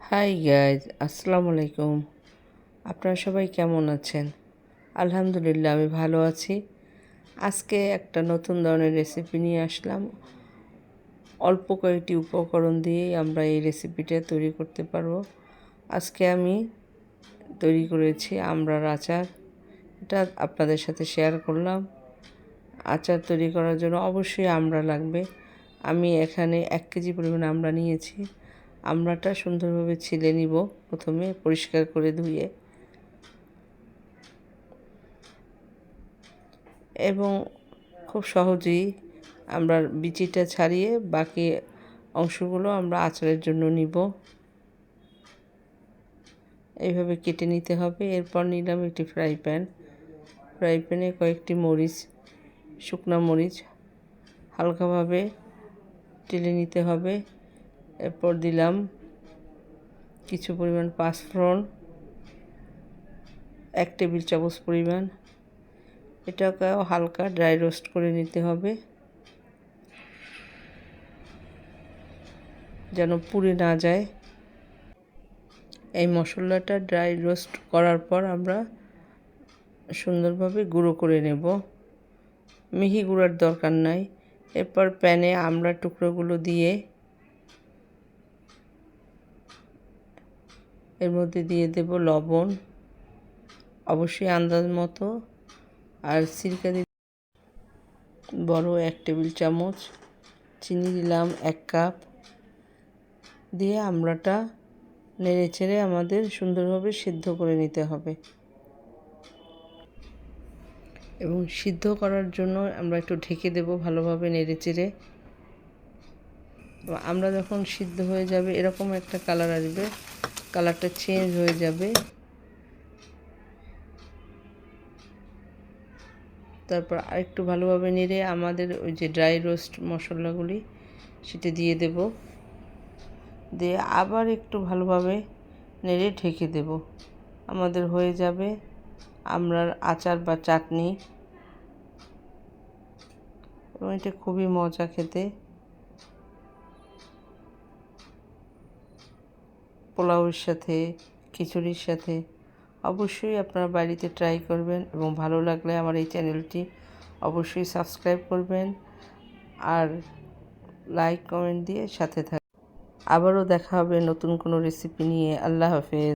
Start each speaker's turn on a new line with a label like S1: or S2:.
S1: Hi guys, আসসালামু আলাইকুম। আপনারা সবাই কেমন আছেন? আলহামদুলিল্লাহ, আমি ভালো আছি। আজকে একটা নতুন ধরনের রেসিপি নিয়ে আসলাম। অল্প কয়েকটি উপকরণ দিয়েই আমরা এই রেসিপিটা তৈরি করতে পারবো। আজকে আমি তৈরি করেছি আমড়ার আচার। এটা আপনাদের সাথে শেয়ার করলাম। আচার তৈরি করার জন্য অবশ্যই আমড়া লাগবে। আমি এখানে 1 কেজি পরিমাণ আমড়া নিয়েছি। আমড়াটা সুন্দরভাবে ছিলে নিব, প্রথমে পরিষ্কার করে ধুয়ে, এবং খুব সহজেই আমরা বিচিটা ছাড়িয়ে বাকি অংশগুলো আমরা আচারের জন্য নিব। এইভাবে কেটে নিতে হবে। এরপর নিলাম একটি ফ্রাই প্যানে কয়েকটি মরিচ, শুকনো মরিচ হালকাভাবে টেলে নিতে হবে। এরপর দিলাম কিছু পরিমাণ পাঁচফোড়ন, 1 টেবিল চামচ পরিমাণ। এটাকেও হালকা ড্রাই রোস্ট করে নিতে হবে, যেন পুড়ে না যায়। এই মশলাটা ড্রাই রোস্ট করার পর আমরা সুন্দরভাবে গুঁড়ো করে নেব। মিহি গুঁড়ার দরকার নাই। এরপর প্যানে আমড়ার টুকরোগুলো দিয়ে এর মধ্যে দিয়ে দেব লবণ, অবশ্যই আন্দাজ মতো, আর সিরকা বড় 1 টেবিল চামচ, চিনি দিলাম 1 কাপ। দিয়ে আমড়াটা নেড়ে চেড়ে আমাদের সুন্দরভাবে সিদ্ধ করে নিতে হবে। এবং সিদ্ধ করার জন্য আমরা একটু ঢেকে দেব ভালোভাবে নেড়ে চেড়ে। আমরা যখন সিদ্ধ হয়ে যাবে, এরকম একটা কালার আসবে, কালারটা চেঞ্জ হয়ে যাবে, তারপর আরেকটু ভালোভাবে নেড়ে আমাদের ওই যে ড্রাই রোস্ট মশলাগুলি সেটা দিয়ে দেব। দিয়ে আবার একটু ভালোভাবে নেড়ে ঢেকে দেব। আমাদের হয়ে যাবে আমড়ার আচার বা চাটনি। এবং এটা খুবই মজা খেতে। পোলাওয়ের সাথে, খিচুড়ির সাথে অবশ্যই আপনারা বাড়িতে ট্রাই করবেন। এবং ভালো লাগলে আমার এই চ্যানেলটি অবশ্যই সাবস্ক্রাইব করবেন আর লাইক কমেন্ট দিয়ে সাথে থাকবেন। আবারও দেখা হবে নতুন কোনো রেসিপি নিয়ে। আল্লাহ হাফেজ।